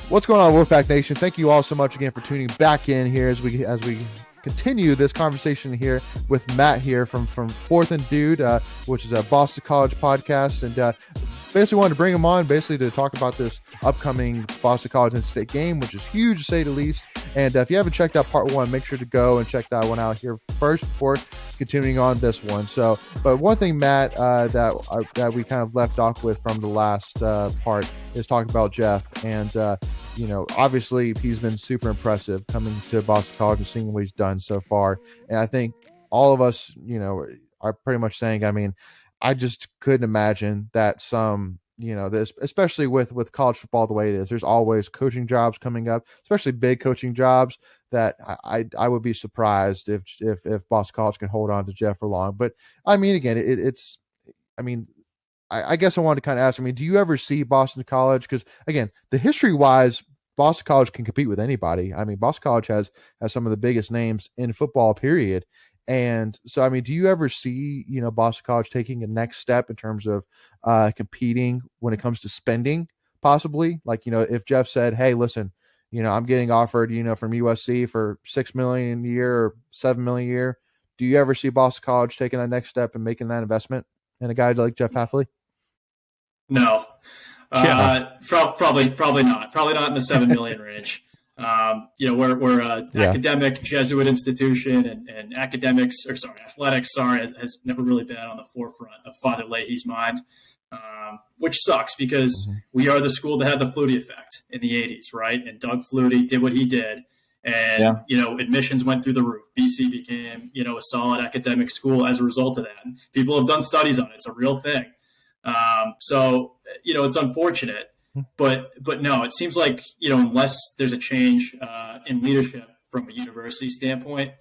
What's going on, Wolfpack Nation? Thank you all so much again for tuning back in here as we continue this conversation here with Matt here from Fourth and Dude, which is a Boston College podcast, and basically wanted to bring him on basically to talk about this upcoming Boston College in-state game, which is huge to say the least. And if you haven't checked out part one, make sure to go and check that one out here first before continuing on this one. So, but one thing, Matt, that we kind of left off with from the last part is talking about Jeff. And, obviously he's been super impressive coming to Boston College and seeing what he's done so far. And I think all of us, are pretty much saying, I just couldn't imagine that this, especially with college football the way it is, there's always coaching jobs coming up, especially big coaching jobs that I would be surprised if Boston College can hold on to Jeff for long. But again, I guess I wanted to kind of ask, do you ever see Boston College? Because again, the history wise, Boston College can compete with anybody. Boston College has some of the biggest names in football, period. And so, do you ever see, Boston College taking a next step in terms of competing when it comes to spending, possibly? Like, if Jeff said, hey, listen, I'm getting offered, from USC for $6 million a year or $7 million a year. Do you ever see Boston College taking that next step and making that investment in a guy like Jeff Hafley? No, probably not. Probably not in the 7 million range. We're an academic Jesuit institution, and athletics has never really been on the forefront of Father Leahy's mind, which sucks because we are the school that had the Flutie effect in the 80s, right? And Doug Flutie did what he did, and admissions went through the roof. BC became a solid academic school as a result of that. And people have done studies on it; it's a real thing. So it's unfortunate. But no, it seems like, unless there's a change in leadership from a university standpoint,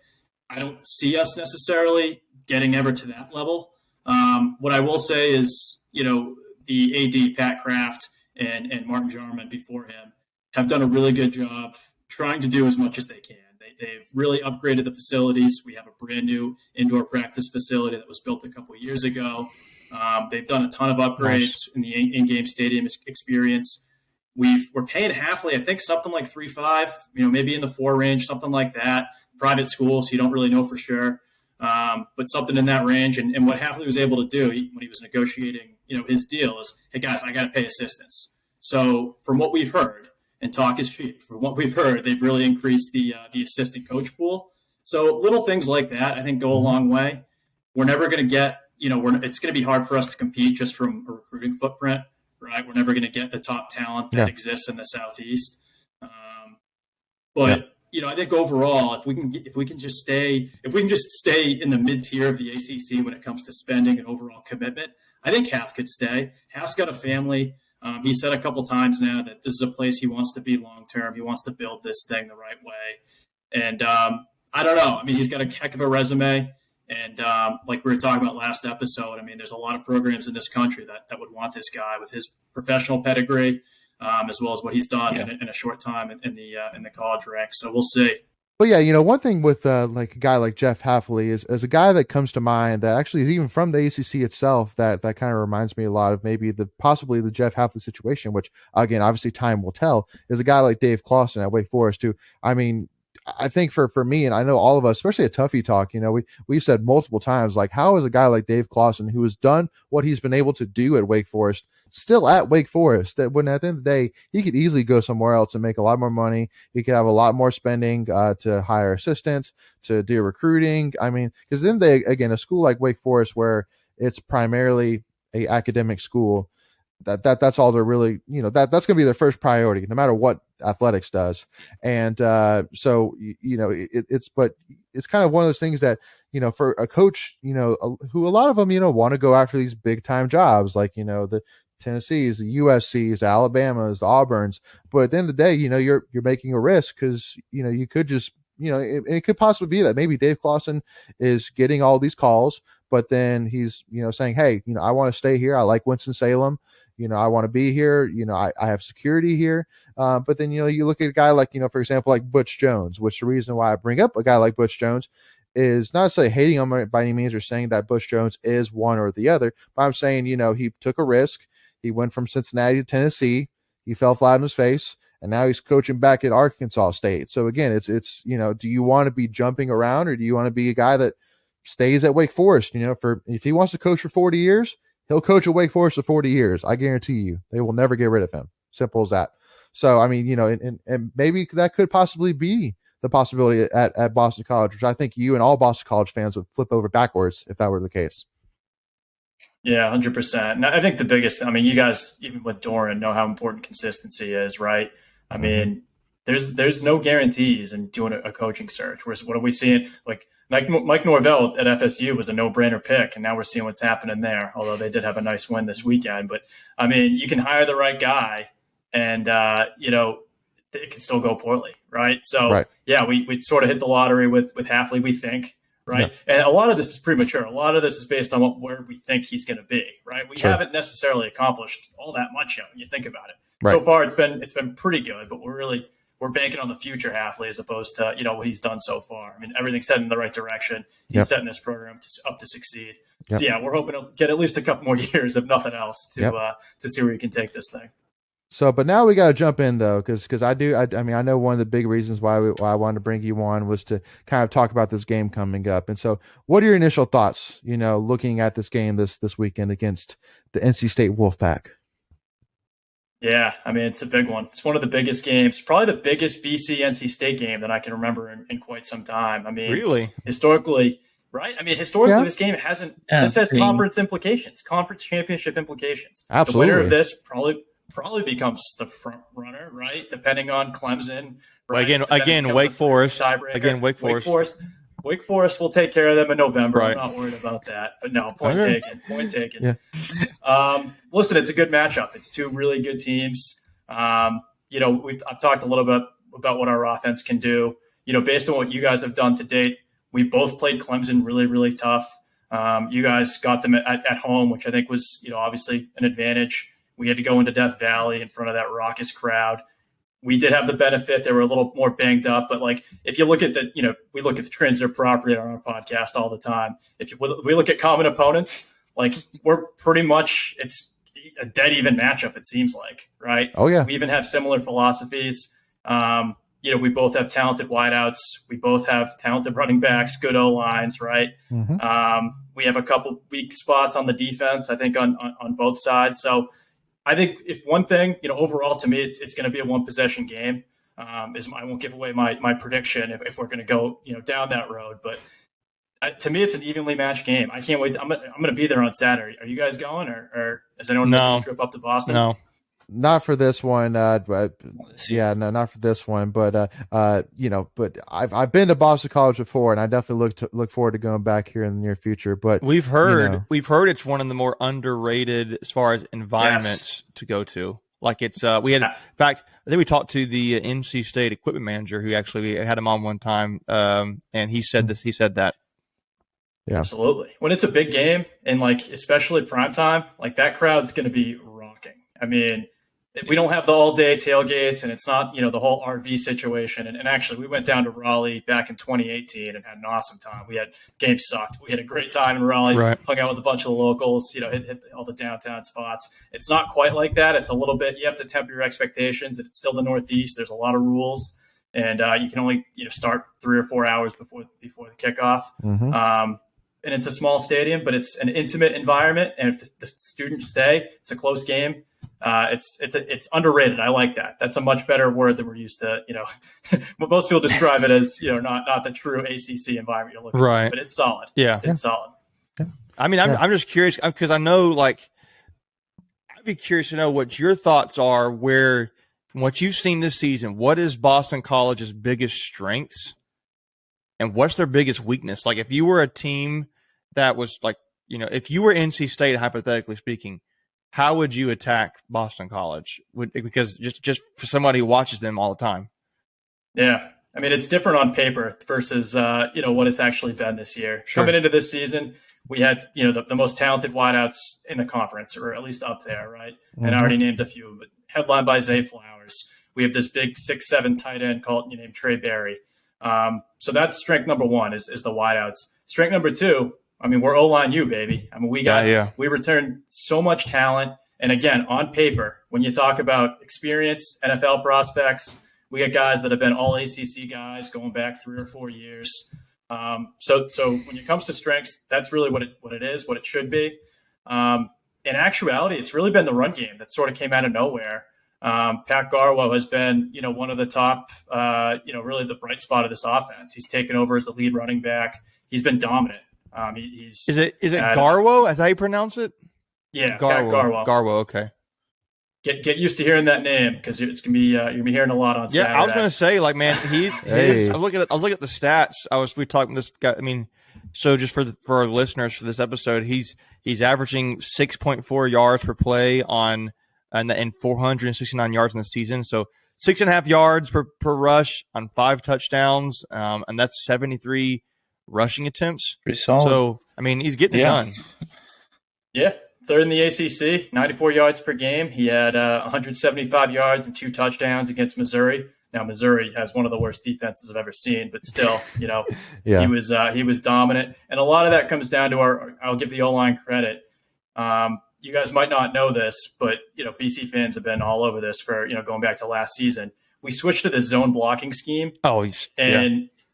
I don't see us necessarily getting ever to that level. What I will say is, the AD, Pat Kraft, and Martin Jarman before him have done a really good job trying to do as much as they can. They've really upgraded the facilities. We have a brand new indoor practice facility that was built a couple of years ago. They've done a ton of upgrades in the in-game stadium experience. We're paying Hafley, I think something like 3.5, maybe in the 4 range, something like that. Private school, so you don't really know for sure, but something in that range. And what Hafley was able to do when he was negotiating, his deal is, hey guys, I got to pay assistants. So from what we've heard, and talk is cheap. From what we've heard, they've really increased the assistant coach pool. So little things like that, I think, go a long way. We're never going to get. It's going to be hard for us to compete just from a recruiting footprint, right? We're never going to get the top talent that exists in the Southeast. I think overall, if we can just stay in the mid tier of the ACC when it comes to spending and overall commitment, I think Haf could stay. Haf's got a family. He said a couple times now that this is a place he wants to be long term. He wants to build this thing the right way. And I don't know. He's got a heck of a resume. And like we were talking about last episode, there's a lot of programs in this country that would want this guy with his professional pedigree, as well as what he's done in a short time in the college ranks. So we'll see. But one thing with like a guy like Jeff Hafley is a guy that comes to mind that actually is even from the ACC itself that kind of reminds me a lot of maybe possibly the Jeff Hafley situation, which again, obviously time will tell, is a guy like Dave Clawson at Wake Forest who, I think for me, and I know all of us, especially at Tuffy Talk, we've said multiple times, like, how is a guy like Dave Clawson, who has done what he's been able to do at Wake Forest, still at Wake Forest? That when at the end of the day, he could easily go somewhere else and make a lot more money. He could have a lot more spending to hire assistants, to do recruiting. Because then a school like Wake Forest, where it's primarily a academic school, that's all they're really, that's going to be their first priority, no matter what athletics does. And it's kind of one of those things that, for a coach, who a lot of them, want to go after these big time jobs, like, the Tennessees, the USCs, the Alabamas, the Auburns. But at the end of the day, you're making a risk because, you could just, it could possibly be that maybe Dave Clawson is getting all these calls, but then he's, saying, hey, I want to stay here. I like Winston-Salem. I want to be here. I have security here. But then, you look at a guy like, for example, like Butch Jones, which the reason why I bring up a guy like Butch Jones is not necessarily hating him by any means or saying that Butch Jones is one or the other, but I'm saying, he took a risk. He went from Cincinnati to Tennessee. He fell flat on his face. and now he's coaching back at Arkansas State. So again, it's do you want to be jumping around, or do you want to be a guy that stays at Wake Forest? For if he wants to coach for 40 years, he'll coach at Wake Forest for 40 years. I guarantee you, they will never get rid of him. Simple as that. So I mean, and maybe that could possibly be the possibility at Boston College, which I think you and all Boston College fans would flip over backwards if that were the case. Yeah, 100%. And I think the biggest, you guys, even with Doeren, know how important consistency is, right? I mean, there's no guarantees in doing a coaching search. What are we seeing? Like Mike Norvell at FSU was a no-brainer pick, and now we're seeing what's happening there, although they did have a nice win this weekend. But, you can hire the right guy, and, it can still go poorly, right? So, yeah, we sort of hit the lottery with Hafley, we think, right? Yeah. And a lot of this is premature. A lot of this is based on where we think he's going to be, right? We haven't necessarily accomplished all that much yet when you think about it. Right. So far, it's been pretty good, but we're banking on the future Hafley as opposed to what he's done so far. I mean, everything's heading in the right direction. He's setting this program up to succeed. So yeah, we're hoping to get at least a couple more years, if nothing else, to see where he can take this thing. So, but now we got to jump in though, because I know one of the big reasons why I wanted to bring you on was to kind of talk about this game coming up. And so, what are your initial thoughts? Looking at this game this weekend against the NC State Wolfpack. Yeah, it's a big one. It's one of the biggest games, probably the biggest BC NC State game that I can remember in quite some time. Really, historically, right? This game hasn't. This has conference implications, conference championship implications. Absolutely, the winner of this probably becomes the front runner, right? Depending on Clemson. Right? Again, Wake Forest. Again, Wake Forest. Wake Forest will take care of them in November. Right. I'm not worried about that. But no, point taken. Yeah. Listen, it's a good matchup. It's two really good teams. I've talked a little bit about what our offense can do. Based on what you guys have done to date, we both played Clemson really, really tough. You guys got them at home, which I think was, obviously an advantage. We had to go into Death Valley in front of that raucous crowd. We did have the benefit. They were a little more banged up, but if you look at we look at the transitive property on our podcast all the time. We look at common opponents, we're pretty much, it's a dead even matchup. It seems like, right? Oh yeah. We even have similar philosophies. We both have talented wideouts. We both have talented running backs, good O lines, right? Mm-hmm. We have a couple weak spots on the defense, I think on both sides. So I think if one thing, overall to me, it's going to be a one possession game. I won't give away my prediction if we're going to go, down that road. But to me, it's an evenly matched game. I can't wait. I'm going to be there on Saturday. Are you guys going, or is anyone making a trip up to Boston? No. Not for this one, but yeah, no, not for this one. But but I've been to Boston College before, and I definitely look forward to going back here in the near future. But we've heard it's one of the more underrated as far as environments to go to. It's we had, in fact, I think we talked to the NC State equipment manager who actually had him on one time, and he said this. He said that. Yeah, absolutely. When it's a big game and especially prime time, that crowd's going to be rocking. We don't have the all-day tailgates, and it's not, the whole RV situation. And actually, we went down to Raleigh back in 2018 and had an awesome time. Games sucked. We had a great time in Raleigh, hung out with a bunch of the locals, hit all the downtown spots. It's not quite like that. It's a little bit, you have to temper your expectations. It's still the Northeast. There's a lot of rules, and you can only, start 3 or 4 hours before the kickoff. Mm-hmm. And it's a small stadium, but it's an intimate environment. And if the students stay, it's a close game. It's underrated. I like that. That's a much better word than we're used to. But most people describe it as not the true ACC environment you're looking for, but it's solid. Yeah, it's solid. Yeah. I'm just curious because I know I'd be curious to know what your thoughts are. Where from what you've seen this season, what is Boston College's biggest strengths, and what's their biggest weakness? If you were a team that was if you were NC State, hypothetically speaking, how would you attack Boston College? Because just for somebody who watches them all the time. Yeah. It's different on paper versus, what it's actually been this year. Sure. Coming into this season, we had, the most talented wideouts in the conference, or at least up there, right? Mm-hmm. And I already named a few, but headlined by Zay Flowers. We have this big 6'7" tight end named Trey Berry. So that's strength number one is the wideouts. Strength number two, we're O-line U, baby. We returned so much talent, And again, on paper, when you talk about experience, NFL prospects, we got guys that have been all ACC guys going back 3 or 4 years. So when it comes to strengths, that's really what it is, what it should be. In actuality, it's really been the run game that sort of came out of nowhere. Pat Garwo has been, one of the top, really the bright spot of this offense. He's taken over as the lead running back. He's been dominant. Is it Garwo? Is that how you pronounce it? Yeah, Garwo. Garwo. Okay. Get used to hearing that name because it's gonna be you're gonna be hearing a lot on Saturday. Yeah, I was gonna say, like, man, I was looking at the stats. We talked with this guy. I mean, so just for our listeners for this episode, he's averaging 6.4 yards per play and 469 yards in the season. So 6.5 yards per rush on 5 touchdowns, and that's 73 rushing attempts. Pretty solid. So I mean, he's getting it done. Yeah. Third in the ACC, 94 yards per game. He had 175 yards and 2 touchdowns against Missouri. Now, Missouri has one of the worst defenses I've ever seen, but still, he was dominant. And a lot of that comes down to I'll give the O-line credit. You guys might not know this, but, BC fans have been all over this for, going back to last season. We switched to the zone blocking scheme.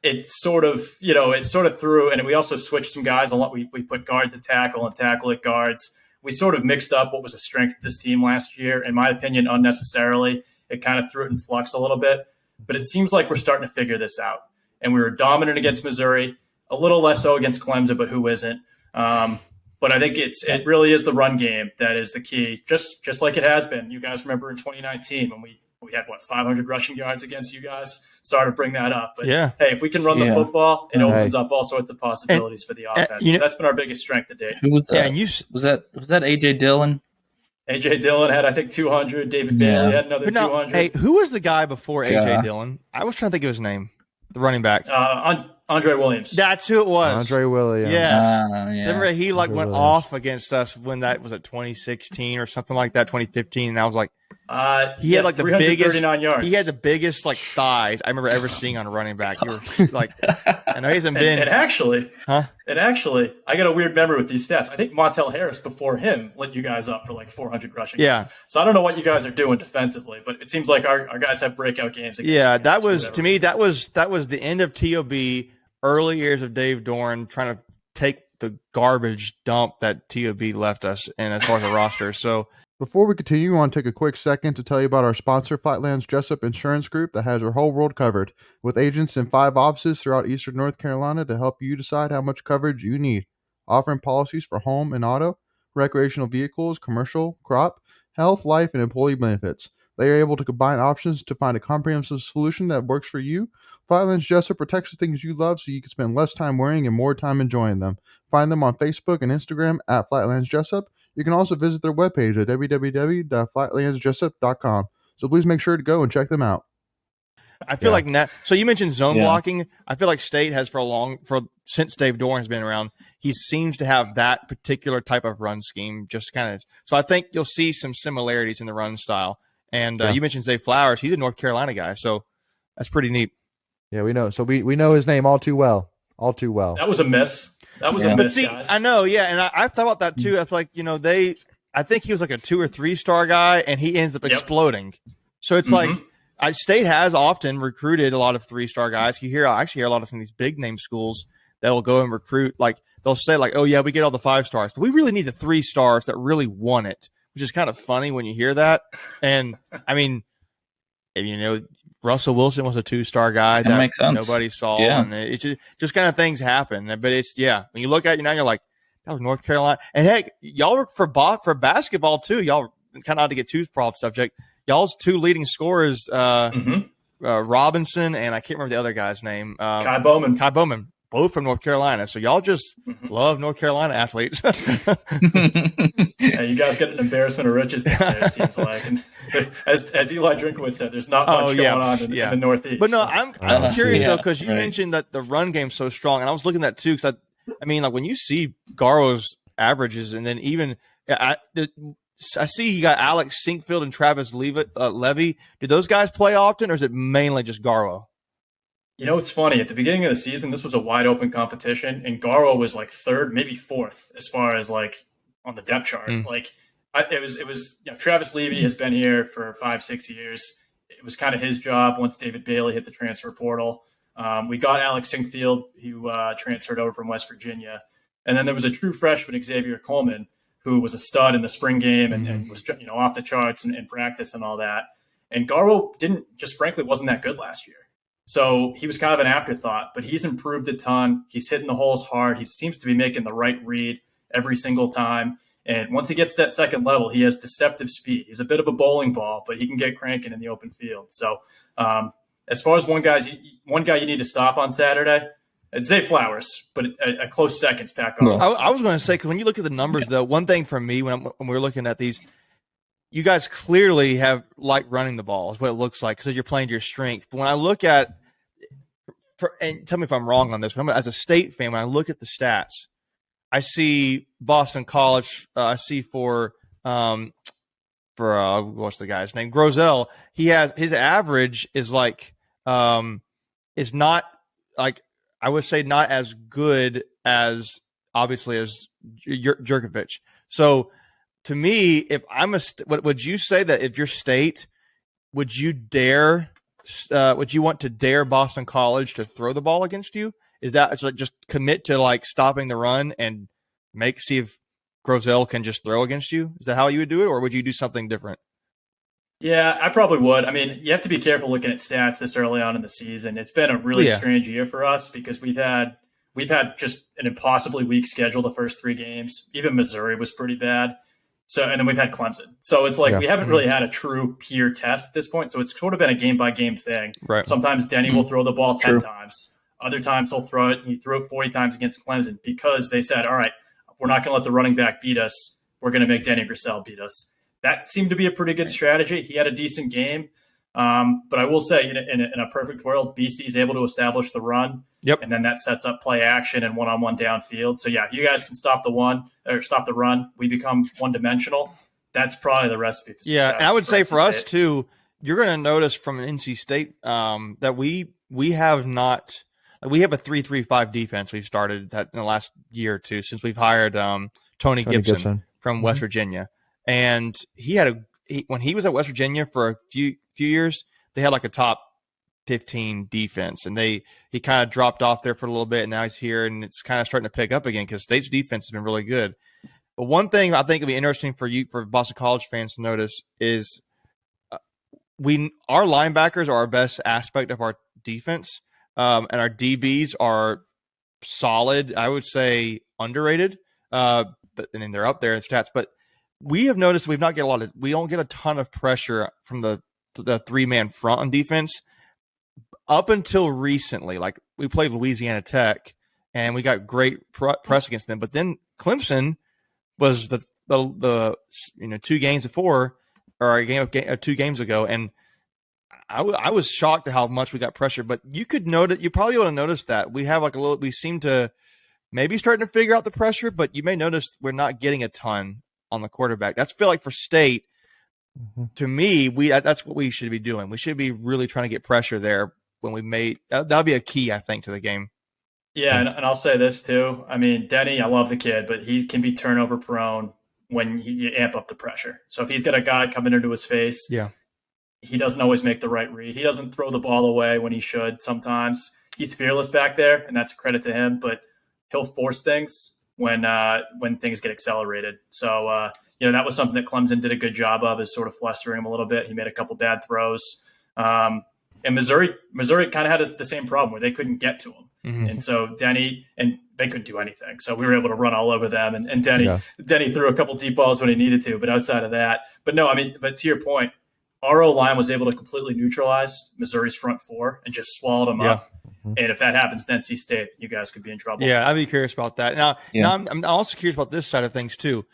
It sort of threw, and we also switched some guys a lot. We put guards at tackle and tackle at guards. We sort of mixed up what was a strength of this team last year. In my opinion, unnecessarily. It kind of threw it in flux a little bit. But it seems like we're starting to figure this out. And we were dominant against Missouri, a little less so against Clemson, but who isn't? But I think it really is the run game that is the key, just like it has been. You guys remember in 2019 when we had, 500 rushing yards against you guys? Sorry to bring that up. But, hey, if we can run the football, it opens up all sorts of possibilities for the offense. That's been our biggest strength to date. Who was that? Was that A.J. Dillon? A.J. Dillon had, I think, 200. David Bailey had another 200. Hey, who was the guy before A.J. Dillon? I was trying to think of his name. The running back. Andre Williams. That's who it was. Andre Williams. Yes. Remember he went off against us when that was at 2016 or something like that, 2015, and I was like, he had the biggest yards. He had the biggest thighs I remember ever seeing on a running back. You were like, I know he hasn't been. And actually, I got a weird memory with these stats. I think Montel Harris before him lit you guys up for 400 rushing yards. So I don't know what you guys are doing defensively, but it seems like our guys have breakout games. That was to me. That was the end of TOB. Early years of Dave Doeren trying to take the garbage dump that TOB left us in as far as a roster. So before we continue, I want to take a quick second to tell you about our sponsor, Flatlands Jessup Insurance Group, that has your whole world covered, with agents in 5 offices throughout eastern North Carolina to help you decide how much coverage you need, offering policies for home and auto, recreational vehicles, commercial, crop, health, life, and employee benefits. They are able to combine options to find a comprehensive solution that works for you. Flatlands Jessup protects the things you love so you can spend less time worrying and more time enjoying them. Find them on Facebook and Instagram at Flatlands Jessup. You can also visit their webpage at www.flatlandsjessup.com. So please make sure to go and check them out. I feel like now, so you mentioned zone blocking. I feel like State has since Dave Doeren has been around, he seems to have that particular type of run scheme. So I think you'll see some similarities in the run style. And you mentioned Zay Flowers. He's a North Carolina guy, so that's pretty neat. Yeah, we know. So we know his name all too well. That was a miss. But see, guys. I know, and I thought about that too. That's like, I think he was like a 2 or 3 star guy, and he ends up exploding. So it's like, State has often recruited a lot of 3-star guys. I actually hear a lot of from these big name schools that will go and recruit. Like they'll say, oh yeah, we get all the 5 stars, but we really need the 3 stars that really want it, which is kind of funny when you hear that. And I mean, Russell Wilson was a 2-star guy that makes sense. Nobody saw, and it's just kind of things happen. But it's when you look at it now, you're like, that was North Carolina. And heck, y'all were for basketball too. Y'all kind of had to get too far off subject. Y'all's 2 leading scorers, Robinson and I can't remember the other guy's name. Kai Bowman. Both from North Carolina. So y'all just love North Carolina athletes. You guys get an embarrassment of riches down there, it seems like. And as Eli Drinkowitz said, there's not much going on in the Northeast. But no, I'm curious though, because you mentioned that the run game's so strong, and I was looking at that too, because I mean, when you see Garwo's averages, and then even I see you got Alex Sinkfield and Travis Levy. Do those guys play often, or is it mainly just Garwo? It's funny. At the beginning of the season, this was a wide open competition, and Garwo was 3rd, maybe 4th, as far as on the depth chart. it was Travis Levy has been here for 5-6 years. It was kind of his job once David Bailey hit the transfer portal. We got Alex Singfield, who transferred over from West Virginia. And then there was a true freshman, Xavier Coleman, who was a stud in the spring game and was off the charts in practice and all that. And Garwo frankly wasn't that good last year. So he was kind of an afterthought, but he's improved a ton. He's hitting the holes hard. He seems to be making the right read every single time. And once he gets to that second level, he has deceptive speed. He's a bit of a bowling ball, but he can get cranking in the open field. So as far as one guy you need to stop on Saturday, I'd say Flowers, but a close second's Pat Garwo. I was going to say, because when you look at the numbers, though, one thing for me when we're looking at these, you guys clearly have like running the ball is what it looks like because you're playing to your strength. But when I look at, and tell me if I'm wrong on this, but as a State fan, when I look at the stats, I see Boston College. I see for what's the guy's name? Grosel. He has his average is like is not like I would say not as good as obviously as Jurkovec. So to me, if I'm would you say that if you're State, would you want to dare Boston College to throw the ball against you? Is that like just commit to like stopping the run and see if Grosel can just throw against you? Is that how you would do it, or would you do something different? Yeah, I probably would. I mean, you have to be careful looking at stats this early on in the season. It's been a really strange year for us because we've had just an impossibly weak schedule the first 3 games. Even Missouri was pretty bad. So, and then we've had Clemson. So it's like we haven't really had a true peer test at this point. So it's sort of been a game by game thing. Right. Sometimes Denny will throw the ball 10 times. Other times he'll throw it. He threw it 40 times against Clemson because they said, all right, we're not going to let the running back beat us. We're going to make Denny Grosel beat us. That seemed to be a pretty good strategy. He had a decent game. But I will say, in a perfect world, BC is able to establish the run. Yep. And then that sets up play action and one-on-one downfield. So, yeah, if you guys can stop the run, we become one-dimensional. That's probably the recipe for success. Yeah, and I would say for us, too, you're going to notice from NC State that we have not – we have a 3-3-5 defense we've started that in the last year or two since we've hired Tony Gibson from West Virginia. And when he was at West Virginia for a few years, they had like a top 15 defense, and he kind of dropped off there for a little bit, and now he's here, and it's kind of starting to pick up again because State's defense has been really good. But one thing I think would be interesting for Boston College fans to notice is our linebackers are our best aspect of our defense, and our DBs are solid. I would say underrated, but I mean they're up there in stats. But we have noticed we don't get a ton of pressure from the 3-man front on defense. Up until recently, like we played Louisiana Tech and we got great press against them, but then Clemson was the 2 games before, or 2 games ago, and I was shocked at how much we got pressure. But you probably would have noticed that we have like we seem to maybe starting to figure out the pressure, but you may notice we're not getting a ton on the quarterback. That's feel like for State. To me, that's what we should be doing. We should be really trying to get pressure there when that'll be a key, I think, to the game. Yeah, and I'll say this too. I mean, Denny, I love the kid, but he can be turnover prone when you amp up the pressure. So if he's got a guy coming into his face, he doesn't always make the right read. He doesn't throw the ball away when he should sometimes. He's fearless back there, and that's a credit to him, but he'll force things when things get accelerated. So, that was something that Clemson did a good job of, is sort of flustering him a little bit. He made a couple bad throws. And Missouri kind of had the same problem where they couldn't get to him. Mm-hmm. And so Denny, and they couldn't do anything. So we were able to run all over them. And Denny threw a couple deep balls when he needed to, but outside of that. But no, I mean, but to your point, our O-line was able to completely neutralize Missouri's front 4 and just swallowed them up. Mm-hmm. And if that happens to NC State, you guys could be in trouble. Yeah, I'd be curious about that. Now I'm also curious about this side of things too.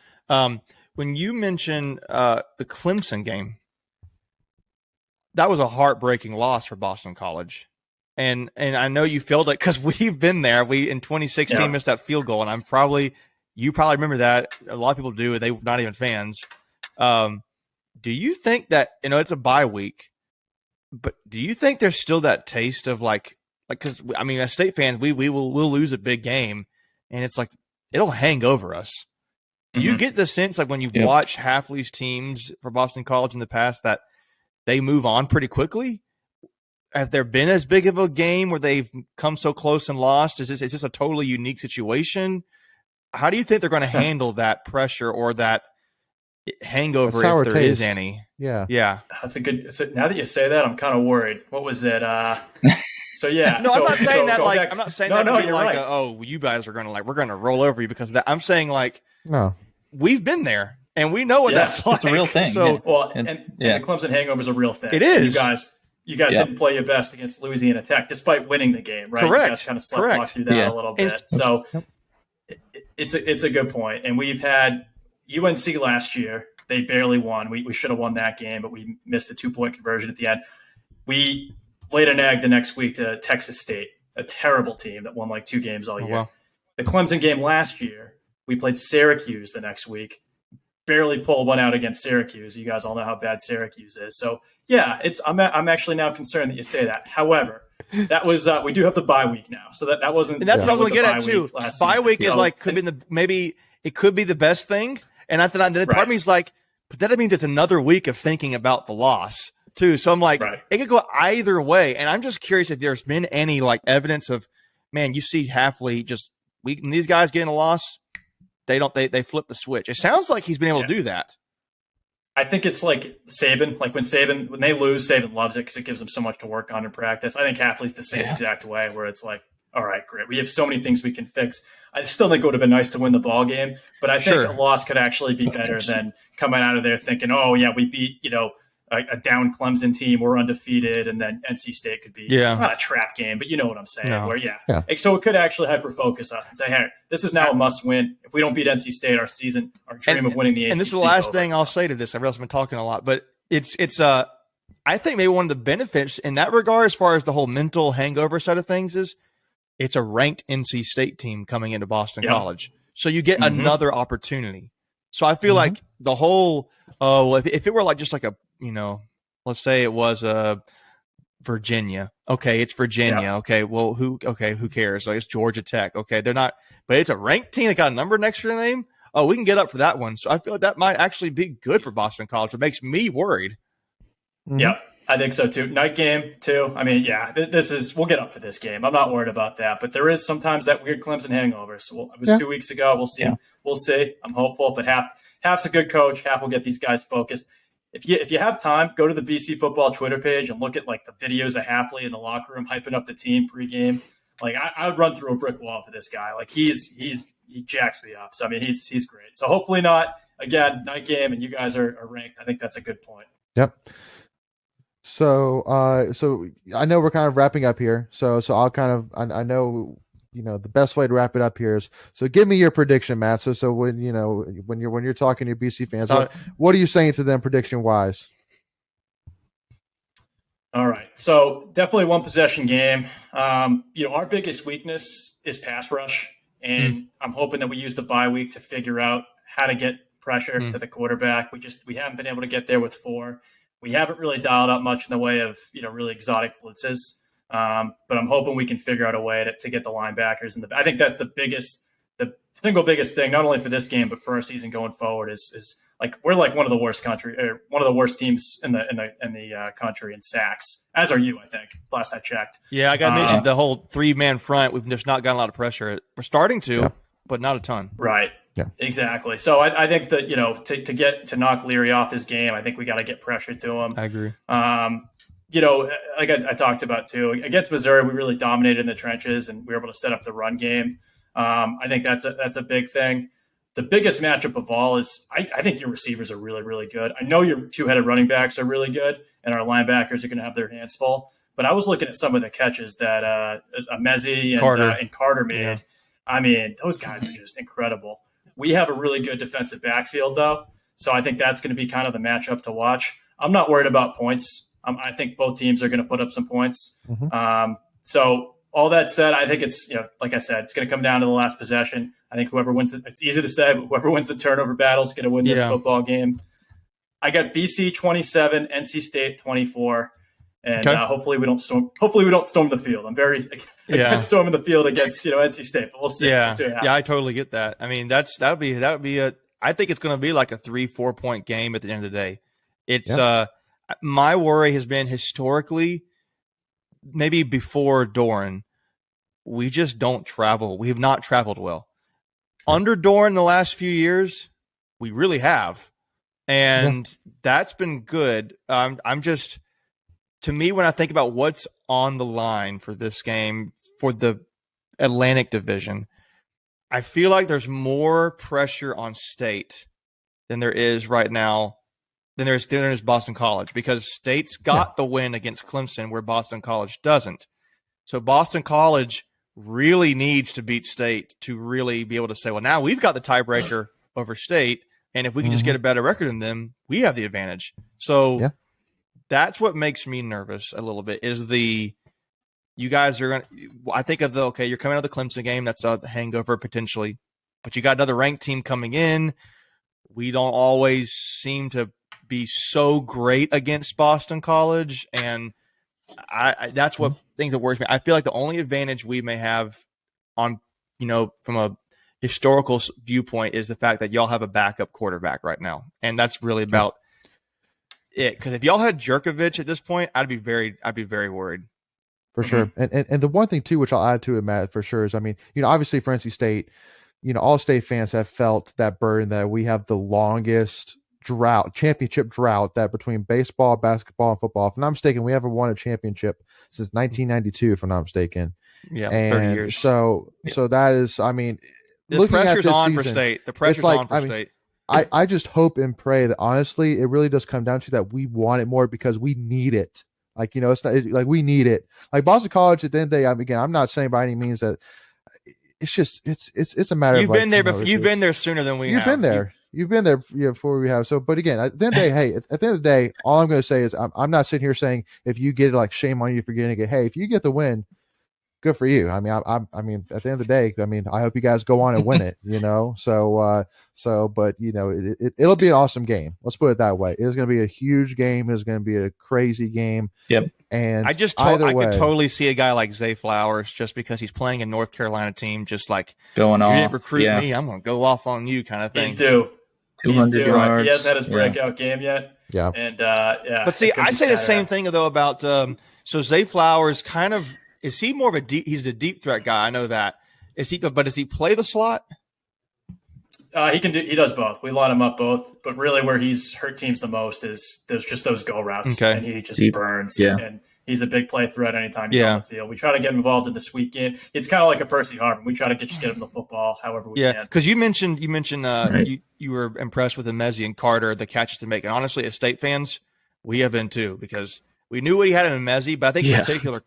When you mentioned the Clemson game, that was a heartbreaking loss for Boston College. And I know you felt it because we've been there. We in 2016 missed that field goal, and you probably remember that. A lot of people do. They not even fans. Do you think that it's a bye week, but do you think there's still that taste of like because I mean as State fans we'll lose a big game, and it's like it'll hang over us. Do you get the sense, like when you've watched Hafley's teams for Boston College in the past, that they move on pretty quickly? Have there been as big of a game where they've come so close and lost? Is this a totally unique situation? How do you think they're going to handle that pressure or that hangover if there is any? Yeah. That's a good. So now that you say that, I'm kind of worried. What was it? So yeah. No, I'm not saying that. Like, I'm not saying that. No, you're like, oh, you guys are gonna we're gonna roll over you because of that. I'm saying like, no, we've been there and we know what that's like. It's a real thing. So and the Clemson hangover is a real thing. It is. You guys didn't play your best against Louisiana Tech, despite winning the game, right? Correct. You guys kind of slept through that a little bit. So it's a good point. And we've had UNC last year. They barely won. We should have won that game, but we missed a 2-point conversion at the end. We laid an egg the next week to Texas State, a terrible team that won like 2 games all year. Wow. The Clemson game last year, we played Syracuse the next week. Barely pulled one out against Syracuse. You guys all know how bad Syracuse is. So yeah, I'm actually now concerned that you say that. However, that was we do have the bye week now, so that wasn't. And that's what I was going to get at too. Bye week is like maybe it could be the best thing. And then part of me is like, but that means it's another week of thinking about the loss too. So I'm like, it could go either way. And I'm just curious if there's been any like evidence of, man, you see Hafley when these guys getting a loss, they flip the switch. It sounds like he's been able to do that. I think it's like Saban. Like when they lose, Saban loves it because it gives them so much to work on in practice. I think Hafley's the same exact way, where it's like, all right, great. We have so many things we can fix. I still think it would have been nice to win the ball game, but I think a loss could actually be better than coming out of there thinking, oh yeah, we beat a down Clemson team, we're undefeated, and then NC State could be not a trap game, but you know what I'm saying. No. Where so it could actually hyper focus us and say, hey, this is now a must win. If we don't beat NC State, our dream of winning the ACC. And this is the last thing I'll say to this. I realize I've been talking a lot, but it's I think maybe one of the benefits in that regard, as far as the whole mental hangover side of things, is it's a ranked NC State team coming into Boston College. So you get another opportunity. So I feel like the whole, if it were like just like a, let's say it was Virginia. Okay, it's Virginia. Yeah. Okay, well, who cares? Like, it's Georgia Tech. Okay, they're not, but it's a ranked team that got a number next to their name. Oh, we can get up for that one. So I feel like that might actually be good for Boston College. It makes me worried. Yep. I think so too. Night game too. I mean, we'll get up for this game. I'm not worried about that, but there is sometimes that weird Clemson hangover. So it was 2 weeks ago. We'll see. Yeah. We'll see. I'm hopeful, but Half's a good coach. Half will get these guys focused. If you have time, go to the BC football Twitter page and look at like the videos of Hafley in the locker room hyping up the team pregame. Like I would run through a brick wall for this guy. Like he jacks me up. So I mean, he's great. So hopefully not again night game, and you guys are ranked. I think that's a good point. Yep. So I know we're kind of wrapping up here. So I'll I know, the best way to wrap it up here is, so give me your prediction, Matt. So when you're talking to your BC fans, what are you saying to them prediction wise? All right. So definitely one possession game. Our biggest weakness is pass rush, and I'm hoping that we use the bye week to figure out how to get pressure to the quarterback. We haven't been able to get there with 4. We haven't really dialed up much in the way of, really exotic blitzes. But I'm hoping we can figure out a way to get the linebackers. I think that's the single biggest thing, not only for this game, but for our season going forward is like, we're like one of the worst teams in the country in sacks, as are you, I think, last I checked. Yeah. I got to mention the whole 3-man front. We've just not gotten a lot of pressure. We're starting to, but not a ton. Right. Yeah, exactly. So I think that, to knock Leary off his game, I think we got to get pressure to him. I agree. Like I talked about too, against Missouri, we really dominated in the trenches and we were able to set up the run game. I think that's a big thing. The biggest matchup of all is I think your receivers are really, really good. I know your 2-headed running backs are really good and our linebackers are going to have their hands full. But I was looking at some of the catches that Mezzi and Carter made. Yeah. I mean, those guys are just incredible. We have a really good defensive backfield, though, so I think that's going to be kind of the matchup to watch. I'm not worried about points. I think both teams are going to put up some points. So all that said, I think it's, like I said, it's going to come down to the last possession. I think whoever wins it's easy to say, but whoever wins the turnover battle is going to win this football game. I got BC 27, NC State 24. And hopefully we don't storm the field. I'm very against storming the field against NC State, but we'll see. Yeah, I totally get that. I mean, that would be I think it's going to be like a 3-4 point game at the end of the day. It's my worry has been historically, maybe before Doeren, we just don't travel. We have not traveled well. Under Doeren the last few years, we really have. And that's been good. I'm just, to me, when I think about what's on the line for this game, for the Atlantic Division, I feel like there's more pressure on State than there is right now, than there is Boston College, because State's got the win against Clemson where Boston College doesn't. So Boston College really needs to beat State to really be able to say, well, now we've got the tiebreaker over State, and if we can just get a better record than them, we have the advantage. So that's what makes me nervous a little bit, is you guys are going to – I think of you're coming out of the Clemson game. That's a hangover potentially. But you got another ranked team coming in. We don't always seem to be so great against Boston College. And that's what things that worries me. I feel like the only advantage we may have on, from a historical viewpoint is the fact that y'all have a backup quarterback right now. And that's really about it. Because if y'all had Jurkovec at this point, I'd be very worried. For sure. And the one thing too, which I'll add to it, Matt, for sure, is, obviously for NC State, all State fans have felt that burden that we have the longest championship drought that between baseball, basketball, and football. If I'm not mistaken, we haven't won a championship since 1992, if I'm not mistaken. Yeah, and 30 years. So that is, the pressure's on for State. The pressure's on for State. I just hope and pray that, honestly, it really does come down to that we want it more because we need it. It's not like we need it. Like Boston College, at the end of the day, again, I'm not saying by any means that it's just it's a matter of you've been there before. You've been there sooner than we have. You've been there before we have. So, but again, at the end of the day, hey, at the end of the day, all I'm going to say is I'm not sitting here saying if you get it, like, shame on you for getting it. Hey, if you get the win, good for you. I mean, at the end of the day, I hope you guys go on and win it. But it'll be an awesome game. Let's put it that way. It's going to be a huge game. It's going to be a crazy game. Yep. And I could totally see a guy like Zay Flowers, just because he's playing a North Carolina team, just like going off. You didn't recruit me, I'm going to go off on you, kind of thing. He's due. 200 yards. He hasn't had his breakout game yet. Yeah. And But see, I say the same thing though about so Zay Flowers kind of. Is he more of a deep? He's a deep threat guy. I know that. But does he play the slot? He can do. He does both. We line him up both. But really, where he's hurt teams the most is there's just those go routes, and he just burns. Yeah. And he's a big play threat anytime he's on the field. We try to get him involved in the sweep game. It's kind of like a Percy Harvin. We try to get him the football however we can. Because you mentioned you were impressed with Messi and Carter, the catches to make, and honestly, as State fans, we have been too, because we knew what he had in Messi, but I think in particular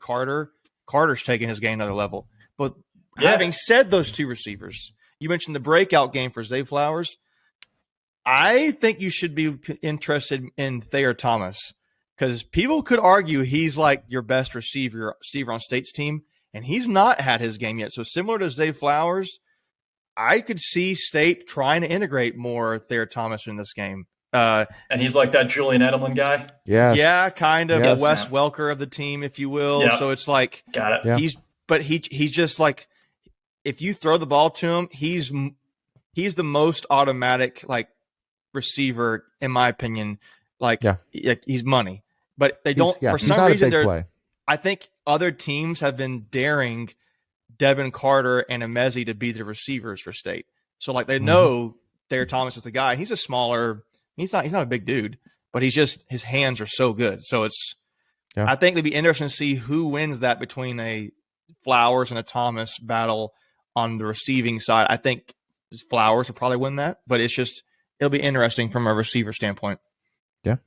Carter's taking his game another level. But having said those two receivers, you mentioned the breakout game for Zay Flowers. I think you should be interested in Thayer Thomas, because people could argue he's like your best receiver on State's team, and he's not had his game yet. So similar to Zay Flowers, I could see State trying to integrate more Thayer Thomas in this game. And he's like that Julian Edelman guy. Yeah, kind of the Wes Welker of the team, if you will. Yep. So it's like, got it. Yeah. He's just like, if you throw the ball to him, he's the most automatic receiver, in my opinion. He's money, but they don't for some reason. I think other teams have been daring Devin Carter and Emezi to be the receivers for State. So they know Thayer Thomas is the guy. He's a smaller. He's not a big dude, but his hands are so good. So I think it'd be interesting to see who wins that between a Flowers and a Thomas battle on the receiving side. I think Flowers will probably win that, but it'll be interesting from a receiver standpoint. Yeah.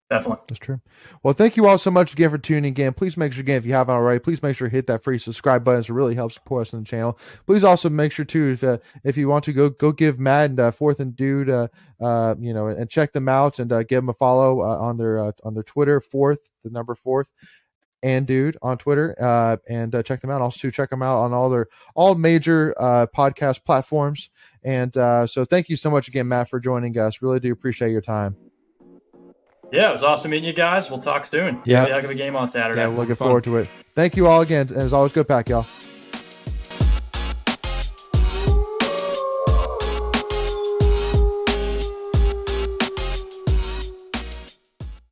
Definitely. That's true. Well, thank you all so much again for tuning in. Please make sure, again, if you haven't already, please make sure to hit that free subscribe button. It really helps support us on the channel. Please also make sure to, if you want to, go give Matt and Fourth and Dude, and check them out and give them a follow on their Twitter, the number fourth, and Dude on Twitter, and check them out. Also, check them out on all major podcast platforms. And so, thank you so much again, Matt, for joining us. Really do appreciate your time. Yeah, it was awesome meeting you guys. We'll talk soon. Yeah. Heck of a game on Saturday. Yeah, looking forward to it. Thank you all again. As always, go Pack, y'all.